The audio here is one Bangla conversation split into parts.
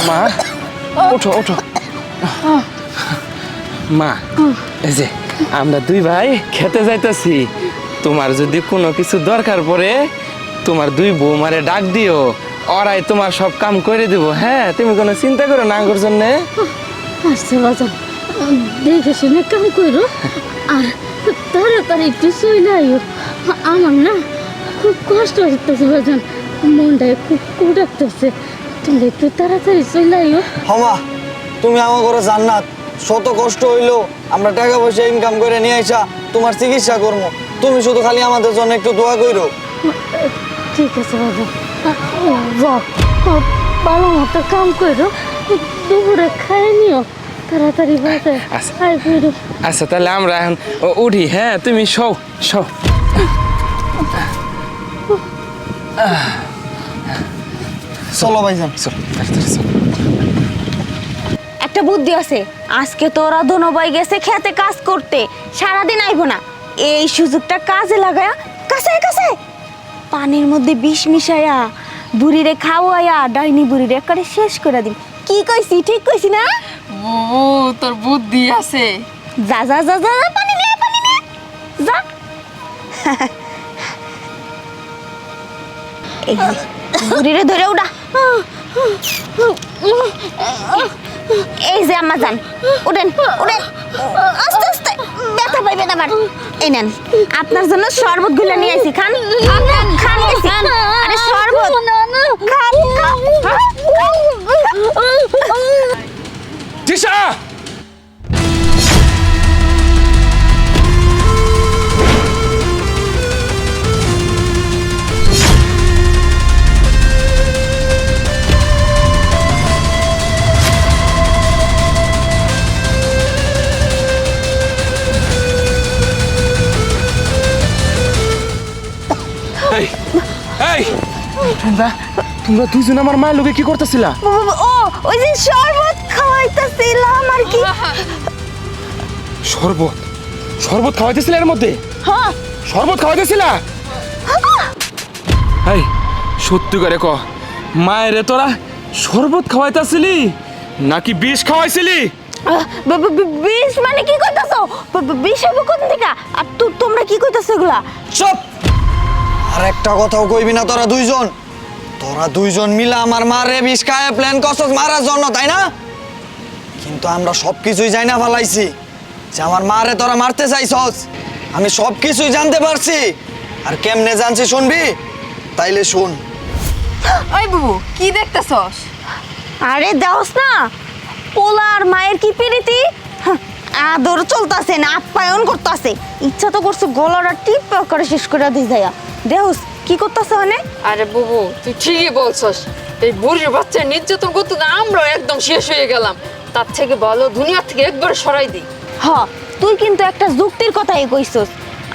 মা ওঠো ওঠো মা এই যে আমরা দুই ভাই খেতে যাইতেছি তোমার যদি কোনো কিছু দরকার পড়ে তোমার দুই বৌমারে ডাক দিও ওরাই তোমার সব কাম করে দিব হ্যাঁ তুমি কোনো চিন্তা করো না আঙ্গুর জন্য আচ্ছা বাজান দেখে শুনে কাম করো আর তাড়াতাড়ি একটু চলে আইও আমার না খুব কষ্ট হইতেছে বাজান মনটায় খুব কুড়াতেছে তুমি একটু তাড়াতাড়ি চলে আইও হমা তুমি আমার ঘরে জান্নাত শত কষ্ট হইলো আমরা টাকা পয়সা ইনকাম করে নিয়ে আইসা তোমার চিকিৎসা করবো তুমি শুধু খালি আমাদের জন্য একটু দোয়া কইরো ঠিক আছে বাবা যাও ভালো মতো কাম করো দুপুরে খাই নিও তাড়াতাড়ি বাজায় আচ্ছা। খাই করো আচ্ছা তাহলে আমরা এখন উঠি হ্যাঁ তুমি শো শো চলো ভাইজান চল তাড়াতাড়ি চল একটা বুদ্ধি আছে আজকে তোরা দোনোবাই গেছে খেতে কাজ করতে সারাদিন আইবো না এই সুযোগটা কাজে লাগায়া কাছে কাছে পানির মধ্যে বিষ মিশায়া বুড়িরে খাওয়ায়া ডাইনি বুড়িরে একেবারে শেষ করে দিন কি কইছি ঠিক কইছি না ও তোর বুদ্ধি আছে যা যা যা যা পানি নে যা এই যে, বুড়িরে ধরে উড়া এই যে আম্মা যান উঠেন উঠেন আস্তে আস্তে ব্যথা পাইবেন আবার এই নেন আপনার জন্য শরবত গুলো নিয়ে আইছি খান খান গেছি আরে শরবত খান তিশা এই এই তোমরা দুজন আমার মায়ের লোকে কি করতেছিলা ও ওই যে শরবত খাওয়াইতাছিলাম আর কি শরবত শরবত খাওয়াইতেছিলা এর মধ্যে হ্যাঁ শরবত খাওয়াইতেছিলা এই সত্যি করে ক মায়েরে তোরা শরবত খাওয়াইতাছিলি নাকি বিষ খাওয়াইছিলি বিষ মানে কি কইতাছো বিষ হইব কোন থেকে আর তোমরা কি কইতাছো এগুলা চুপ আর একটা কথাও কইবি না তোরা দুইজন মিলে আমার মারে বিষ খায় প্ল্যান করছস মারার জন্য তাই না কিন্তু আমরা সবকিছুই জানি না ফেলাইছি যে আমার মারে তোরা মারতে চাইছস আমি সবকিছুই জানতে পারছি আর কেমনে জানছি শুনবি তাইলে শুন ওই বুবু কি দেখতেছস আরে দাওস না পোলা আর মায়ের কি পিরিতি আদর চলতাছে না আপ্যায়ন করতেছে ইচ্ছা তো করছে গলাটা টিপ করে শেষ করে দিয়ে যায় দেওস কি করতেছে মানে আরে বুবু তুই ঠিকই বলছস এই বুড়ির বাচ্চা নির্যাতন করতে না আমরাও একদম শেষ হয়ে গেলাম তার থেকে ভালো দুনিয়া থেকে একবার সরাই দিই হ তুই কিন্তু একটা যুক্তির কথাই কইছস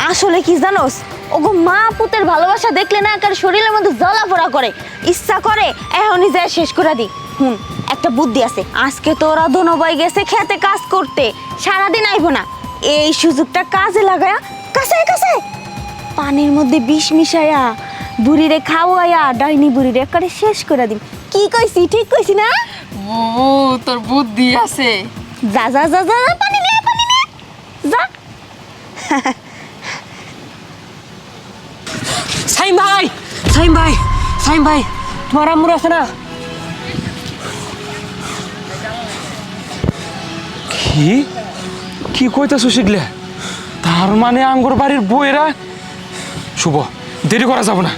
আসলে কি জানোস ওগো মা পুতের ভালোবাসা দেখলে না একার শরীরের মধ্যে জ্বলাপোড়া করে ইচ্ছা করে এখনই যায় শেষ করে দি একটা বুদ্ধি আছে আজকে তোরা দোনোবাই গেছে খেতে কাজ করতে সারাদিন আইবো না এই সুযোগটা কাজে লাগায়া কাছে কাছে পানির মধ্যে বিষ মিশায়া বুড়িরে খাওয়ায়া ডাইনি বুড়িরে একেবারে শেষ করে দিন কি কইছি ঠিক কইছি না ও তোর বুদ্ধি আছে যা যা যা যা পানি নে যা সাইম ভাই তোমার আম্মুর আছে না কি কি কইতাছো শিখলে তার মানে আঙ্গুর বাড়ির বউয়েরা শুভ দেরি করা যাব না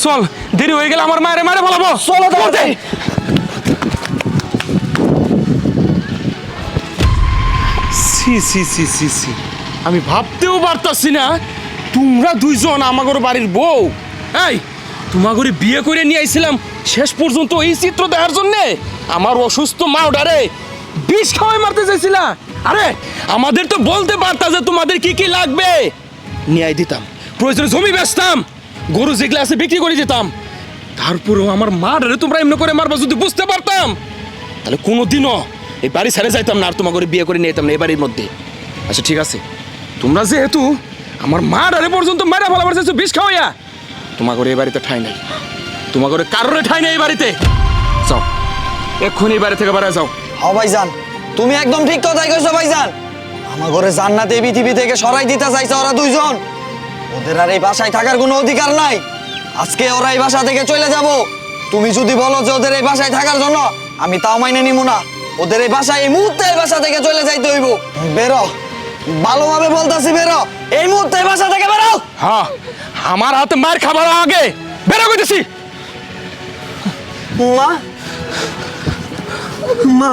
চল দেরি হয়ে গেলে আমার মায়ের মারে ফেলাবো চলো তাড়াতাড়ি সি সি সি সি সি আমি ভাবতেও পারতাছি না তোমরা দুইজন আমাগর বাড়ির বউ এই তোমাগরে বিয়ে করে নিয়ে আইছিলাম শেষ পর্যন্ত এই চিত্র দেখার জন্য আমার অসুস্থ মা ওটারে বিষ খাওয়াই মারতে চাইছিলা আরে আমাদের তো বলতে পারতা যে তোমাদের কি কি লাগবে নিয়ে দিতাম প্রয়োজনে জমি বেচতাম গরু যেগুলো আছে বিক্রি করে দিতাম তারপরেও আমার মারে তোমরা এমনি করে মারবা যদি বুঝতে পারতাম তাহলে কোনোদিনও এই বাড়ি ছেড়ে যাইতাম না আর তোমাকে বিয়ে করে নিয়ে যেতাম না এই বাড়ির মধ্যে আচ্ছা ঠিক আছে তোমরা যেহেতু আমার মারে পর্যন্ত মারা ফেলাবার চাইছো বিষ খাওয়াইয়া তোমাকে এই বাড়িতে ঠাঁই নাই তোমাকে কারোর ঠাঁই নেই এই বাড়িতে যাও এক্ষুনি বাড়ি থেকে বেড়া যাও। হ ভাইজান, তুমি একদম ঠিক কথাই কইছো ভাইজান। আমার ঘরে জান্নাতে এই পৃথিবী থেকে সরাই দিতে চাইছে ওরা দুইজন। ওদের আর এই বাসায় থাকার কোনো অধিকার নাই। আজকে ওরা এই বাসা থেকে চলে যাব। তুমি যদি বলো যে ওদের এই বাসায় থাকার জন্য, আমি তাও মাইনে নিব না। ওদের এই বাসায় এই মুহূর্তে এই বাসা থেকে চলে যাইতে হইব। বেরো, ভালোভাবে বলতাছি বেরো, এই মুহূর্তে এই বাসা থেকে বেরো। হ্যাঁ, আমার হাতে মার খাবার আগে বেরো কইতেছি। মা, মা,